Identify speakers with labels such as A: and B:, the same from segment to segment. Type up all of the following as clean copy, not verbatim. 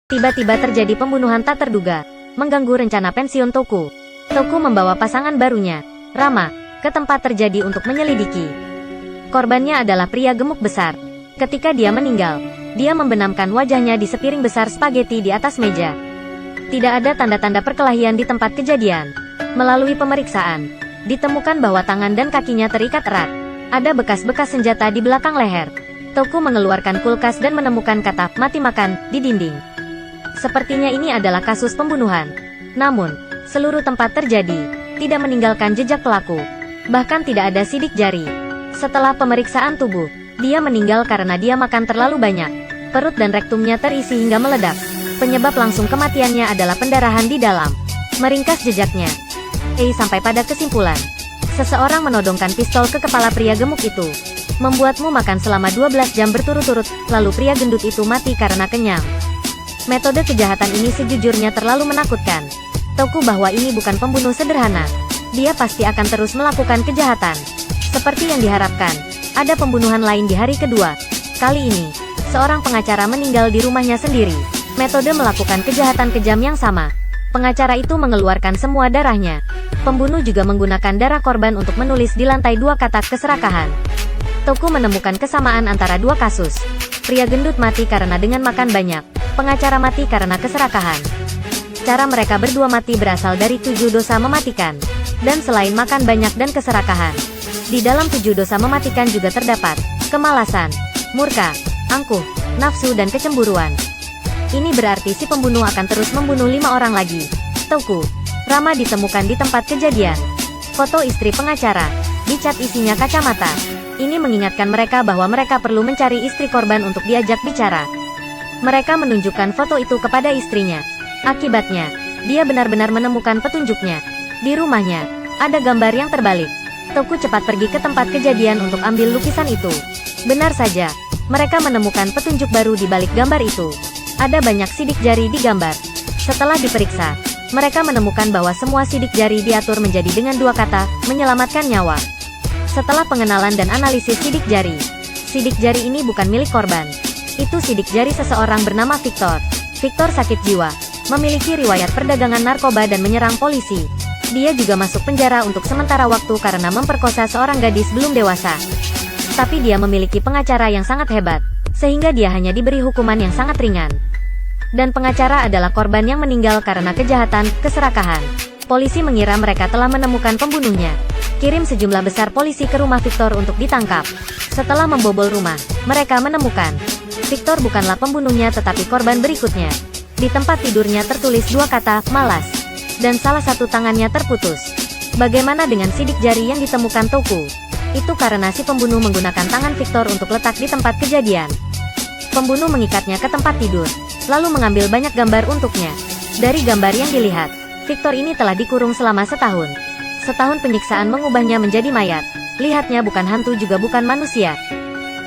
A: Tiba-tiba terjadi pembunuhan tak terduga, mengganggu rencana pensiun Toku. Toku membawa pasangan barunya, Rama, ke tempat terjadi untuk menyelidiki. Korbannya adalah pria gemuk besar. Ketika dia meninggal, dia membenamkan wajahnya di sepiring besar spaghetti di atas meja. Tidak ada tanda-tanda perkelahian di tempat kejadian. Melalui pemeriksaan, ditemukan bahwa tangan dan kakinya terikat erat. Ada bekas-bekas senjata di belakang leher. Toku mengeluarkan kulkas dan menemukan kata "mati makan" di dinding. Sepertinya ini adalah kasus pembunuhan. Namun, seluruh tempat terjadi, tidak meninggalkan jejak pelaku. Bahkan tidak ada sidik jari. Setelah pemeriksaan tubuh, dia meninggal karena dia makan terlalu banyak. Perut dan rektumnya terisi hingga meledak. Penyebab langsung kematiannya adalah pendarahan di dalam. Meringkas jejaknya, sampai pada kesimpulan. Seseorang menodongkan pistol ke kepala pria gemuk itu. Membuatmu makan selama 12 jam berturut-turut, lalu pria gendut itu mati karena kenyang. Metode kejahatan ini sejujurnya terlalu menakutkan. Toku bahwa ini bukan pembunuh sederhana. Dia pasti akan terus melakukan kejahatan. Seperti yang diharapkan, ada pembunuhan lain di hari kedua. Kali ini, seorang pengacara meninggal di rumahnya sendiri. Metode melakukan kejahatan kejam yang sama. Pengacara itu mengeluarkan semua darahnya. Pembunuh juga menggunakan darah korban untuk menulis di lantai 2 kata keserakahan. Toku menemukan kesamaan antara dua kasus. Pria gendut mati karena dengan makan banyak. Pengacara mati karena keserakahan. Cara mereka berdua mati berasal dari 7 dosa mematikan. Dan selain makan banyak dan keserakahan, di dalam 7 dosa mematikan juga terdapat kemalasan, murka, angkuh, nafsu dan kecemburuan. Ini berarti si pembunuh akan terus membunuh 5 orang lagi. Toku, Rama ditemukan di tempat kejadian. Foto istri pengacara, dicat isinya kacamata. Ini mengingatkan mereka bahwa mereka perlu mencari istri korban untuk diajak bicara. Mereka menunjukkan foto itu kepada istrinya. Akibatnya, dia benar-benar menemukan petunjuknya. Di rumahnya, ada gambar yang terbalik. Toku cepat pergi ke tempat kejadian untuk ambil lukisan itu. Benar saja, mereka menemukan petunjuk baru di balik gambar itu. Ada banyak sidik jari di gambar. Setelah diperiksa, mereka menemukan bahwa semua sidik jari diatur menjadi dengan 2 kata, menyelamatkan nyawa. Setelah pengenalan dan analisis sidik jari ini bukan milik korban. Itu sidik jari seseorang bernama Victor. Victor sakit jiwa, memiliki riwayat perdagangan narkoba dan menyerang polisi. Dia juga masuk penjara untuk sementara waktu karena memperkosa seorang gadis belum dewasa. Tapi dia memiliki pengacara yang sangat hebat, sehingga dia hanya diberi hukuman yang sangat ringan. Dan pengacara adalah korban yang meninggal karena kejahatan, keserakahan. Polisi mengira mereka telah menemukan pembunuhnya. Kirim sejumlah besar polisi ke rumah Victor untuk ditangkap. Setelah membobol rumah, mereka menemukan Victor bukanlah pembunuhnya tetapi korban berikutnya. Di tempat tidurnya tertulis 2 kata, malas. Dan salah satu tangannya terputus. Bagaimana dengan sidik jari yang ditemukan Toku? Itu karena si pembunuh menggunakan tangan Victor untuk letak di tempat kejadian. Pembunuh mengikatnya ke tempat tidur, lalu mengambil banyak gambar untuknya. Dari gambar yang dilihat, Victor ini telah dikurung selama setahun. Setahun penyiksaan mengubahnya menjadi mayat. Lihatnya bukan hantu juga bukan manusia.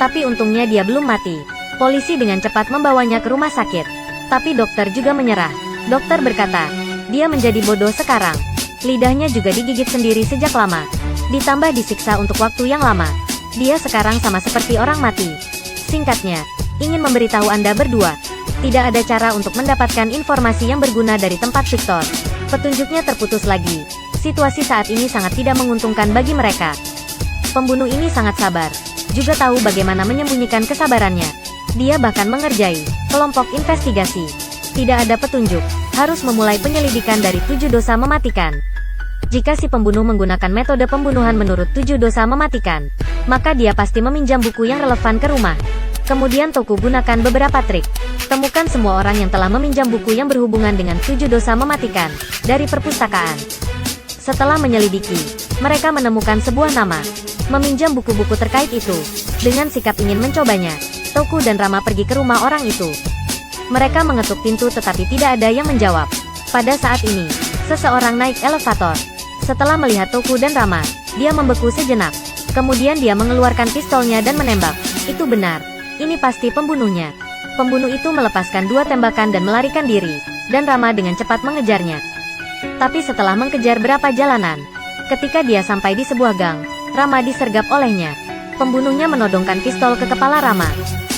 A: Tapi untungnya dia belum mati. Polisi dengan cepat membawanya ke rumah sakit. Tapi dokter juga menyerah. Dokter berkata, dia menjadi bodoh sekarang. Lidahnya juga digigit sendiri sejak lama. Ditambah disiksa untuk waktu yang lama. Dia sekarang sama seperti orang mati. Singkatnya, ingin memberitahu Anda berdua, tidak ada cara untuk mendapatkan informasi yang berguna dari tempat Victor. Petunjuknya terputus lagi. Situasi saat ini sangat tidak menguntungkan bagi mereka. Pembunuh ini sangat sabar, juga tahu bagaimana menyembunyikan kesabarannya. Dia bahkan mengerjai kelompok investigasi. Tidak ada petunjuk, harus memulai penyelidikan dari 7 dosa mematikan. Jika si pembunuh menggunakan metode pembunuhan menurut 7 dosa mematikan, maka dia pasti meminjam buku yang relevan ke rumah. Kemudian Toku gunakan beberapa trik. Temukan semua orang yang telah meminjam buku yang berhubungan dengan 7 dosa mematikan dari perpustakaan. Setelah menyelidiki, mereka menemukan sebuah nama. Meminjam buku-buku terkait itu. Dengan sikap ingin mencobanya, Toku dan Rama pergi ke rumah orang itu. Mereka mengetuk pintu tetapi tidak ada yang menjawab. Pada saat ini, seseorang naik elevator. Setelah melihat Toku dan Rama, dia membeku sejenak. Kemudian dia mengeluarkan pistolnya dan menembak. Itu benar. Ini pasti pembunuhnya. Pembunuh itu melepaskan 2 tembakan dan melarikan diri. Dan Rama dengan cepat mengejarnya. Tapi setelah mengejar berapa jalanan, ketika dia sampai di sebuah gang, Rama disergap olehnya. Pembunuhnya menodongkan pistol ke kepala Rama.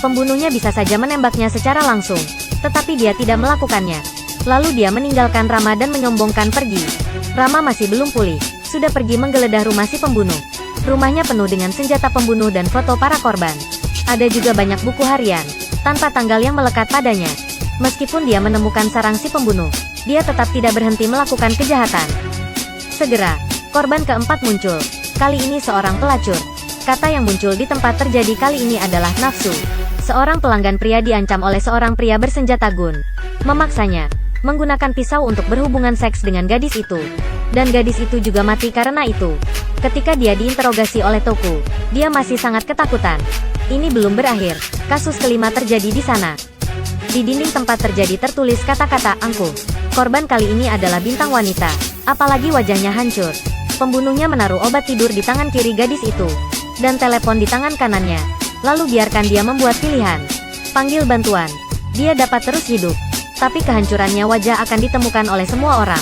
A: Pembunuhnya bisa saja menembaknya secara langsung, tetapi dia tidak melakukannya. Lalu dia meninggalkan Rama dan menyombongkan pergi. Rama masih belum pulih, sudah pergi menggeledah rumah si pembunuh. Rumahnya penuh dengan senjata pembunuh dan foto para korban. Ada juga banyak buku harian, tanpa tanggal yang melekat padanya. Meskipun dia menemukan sarang si pembunuh, dia tetap tidak berhenti melakukan kejahatan. Segera, korban keempat muncul. Kali ini seorang pelacur. Kata yang muncul di tempat terjadi kali ini adalah nafsu. Seorang pelanggan pria diancam oleh seorang pria bersenjata gun. Memaksanya, menggunakan pisau untuk berhubungan seks dengan gadis itu. Dan gadis itu juga mati karena itu. Ketika dia diinterogasi oleh Toku, dia masih sangat ketakutan. Ini belum berakhir, kasus kelima terjadi di sana. Di dinding tempat terjadi tertulis kata-kata angkuh. Korban kali ini adalah bintang wanita, apalagi wajahnya hancur. Pembunuhnya menaruh obat tidur di tangan kiri gadis itu, dan telepon di tangan kanannya. Lalu biarkan dia membuat pilihan. Panggil bantuan. Dia dapat terus hidup. Tapi kehancurannya wajah akan ditemukan oleh semua orang.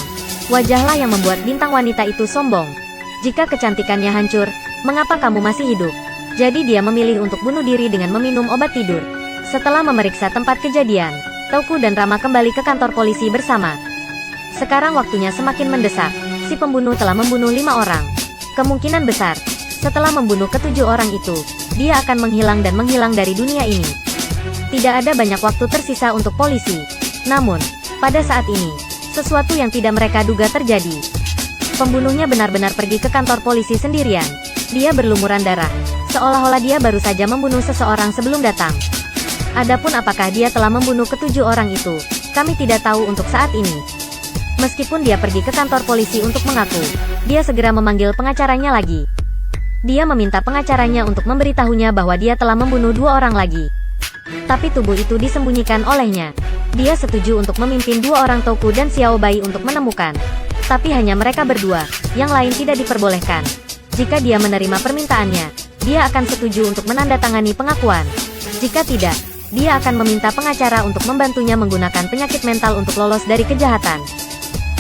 A: Wajahlah yang membuat bintang wanita itu sombong. Jika kecantikannya hancur, mengapa kamu masih hidup? Jadi dia memilih untuk bunuh diri dengan meminum obat tidur. Setelah memeriksa tempat kejadian, Toku dan Rama kembali ke kantor polisi bersama. Sekarang waktunya semakin mendesak. Si pembunuh telah membunuh 5 orang. Kemungkinan besar, setelah membunuh ke-7 orang itu, dia akan menghilang dan menghilang dari dunia ini. Tidak ada banyak waktu tersisa untuk polisi. Namun, pada saat ini, sesuatu yang tidak mereka duga terjadi. Pembunuhnya benar-benar pergi ke kantor polisi sendirian. Dia berlumuran darah, seolah-olah dia baru saja membunuh seseorang sebelum datang. Adapun apakah dia telah membunuh ke-7 orang itu, kami tidak tahu untuk saat ini. Meskipun dia pergi ke kantor polisi untuk mengaku, dia segera memanggil pengacaranya lagi. Dia meminta pengacaranya untuk memberitahunya bahwa dia telah membunuh 2 orang lagi. Tapi tubuh itu disembunyikan olehnya. Dia setuju untuk memimpin 2 orang Toku dan Xiao Bai untuk menemukan. Tapi hanya mereka berdua, yang lain tidak diperbolehkan. Jika dia menerima permintaannya, dia akan setuju untuk menandatangani pengakuan. Jika tidak, dia akan meminta pengacara untuk membantunya menggunakan penyakit mental untuk lolos dari kejahatan.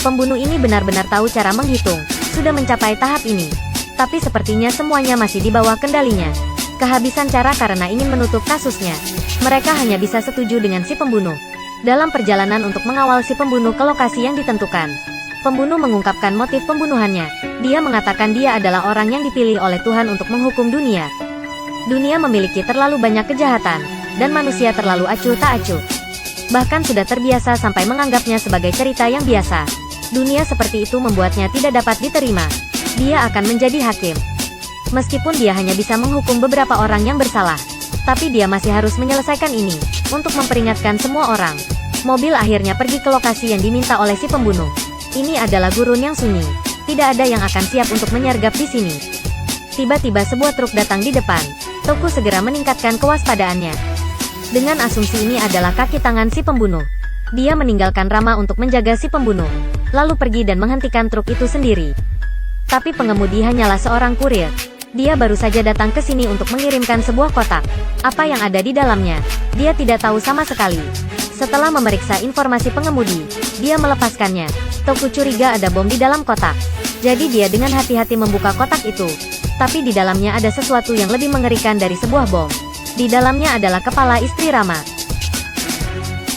A: Pembunuh ini benar-benar tahu cara menghitung, sudah mencapai tahap ini. Tapi sepertinya semuanya masih di bawah kendalinya. Kehabisan cara karena ingin menutup kasusnya. Mereka hanya bisa setuju dengan si pembunuh. Dalam perjalanan untuk mengawal si pembunuh ke lokasi yang ditentukan, pembunuh mengungkapkan motif pembunuhannya. Dia mengatakan dia adalah orang yang dipilih oleh Tuhan untuk menghukum dunia. Dunia memiliki terlalu banyak kejahatan, dan manusia terlalu acuh tak acuh. Bahkan sudah terbiasa sampai menganggapnya sebagai cerita yang biasa. Dunia seperti itu membuatnya tidak dapat diterima. Dia akan menjadi hakim. Meskipun dia hanya bisa menghukum beberapa orang yang bersalah, tapi dia masih harus menyelesaikan ini, untuk memperingatkan semua orang. Mobil akhirnya pergi ke lokasi yang diminta oleh si pembunuh. Ini adalah gurun yang sunyi. Tidak ada yang akan siap untuk menyergap di sini. Tiba-tiba sebuah truk datang di depan. Toku segera meningkatkan kewaspadaannya. Dengan asumsi ini adalah kaki tangan si pembunuh. Dia meninggalkan Rama untuk menjaga si pembunuh, lalu pergi dan menghentikan truk itu sendiri. Tapi pengemudi hanyalah seorang kurir. Dia baru saja datang ke sini untuk mengirimkan sebuah kotak. Apa yang ada di dalamnya, dia tidak tahu sama sekali. Setelah memeriksa informasi pengemudi, dia melepaskannya. Toku curiga ada bom di dalam kotak. Jadi dia dengan hati-hati membuka kotak itu. Tapi di dalamnya ada sesuatu yang lebih mengerikan dari sebuah bom. Di dalamnya adalah kepala istri Rama.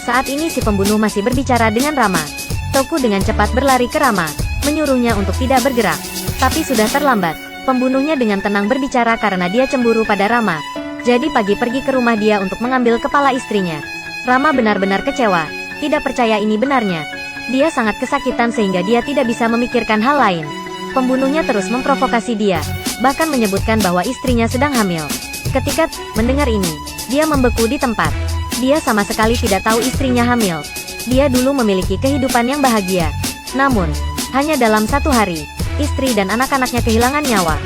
A: Saat ini si pembunuh masih berbicara dengan Rama. Toku dengan cepat berlari ke Rama, menyuruhnya untuk tidak bergerak. Tapi sudah terlambat. Pembunuhnya dengan tenang berbicara karena dia cemburu pada Rama. Jadi pagi pergi ke rumah dia untuk mengambil kepala istrinya. Rama benar-benar kecewa, tidak percaya ini benarnya. Dia sangat kesakitan sehingga dia tidak bisa memikirkan hal lain. Pembunuhnya terus memprovokasi dia, bahkan menyebutkan bahwa istrinya sedang hamil. Ketika mendengar ini, dia membeku di tempat. Dia sama sekali tidak tahu istrinya hamil. Dia dulu memiliki kehidupan yang bahagia. Namun, hanya dalam 1 hari, istri dan anak-anaknya kehilangan nyawa.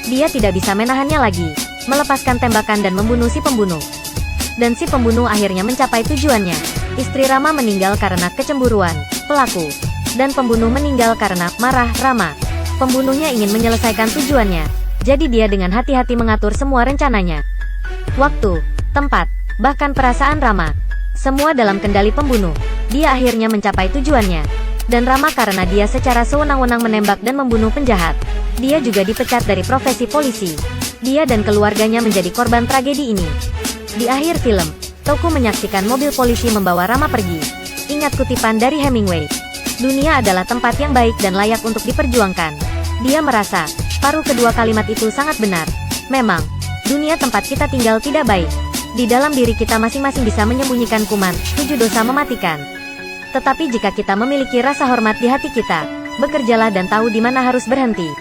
A: Dia tidak bisa menahannya lagi, melepaskan tembakan dan membunuh si pembunuh. Dan si pembunuh akhirnya mencapai tujuannya. Istri Rama meninggal karena kecemburuan pelaku, dan pembunuh meninggal karena marah Rama. Pembunuhnya ingin menyelesaikan tujuannya, jadi dia dengan hati-hati mengatur semua rencananya. Waktu, tempat, bahkan perasaan Rama, semua dalam kendali pembunuh. Dia akhirnya mencapai tujuannya. Dan Rama karena dia secara sewenang-wenang menembak dan membunuh penjahat. Dia juga dipecat dari profesi polisi. Dia dan keluarganya menjadi korban tragedi ini. Di akhir film, Touko menyaksikan mobil polisi membawa Rama pergi. Ingat kutipan dari Hemingway. Dunia adalah tempat yang baik dan layak untuk diperjuangkan. Dia merasa, paruh kedua kalimat itu sangat benar. Memang, dunia tempat kita tinggal tidak baik. Di dalam diri kita masing-masing bisa menyembunyikan kuman, 7 dosa mematikan. Tetapi jika kita memiliki rasa hormat di hati kita, bekerjalah dan tahu di mana harus berhenti.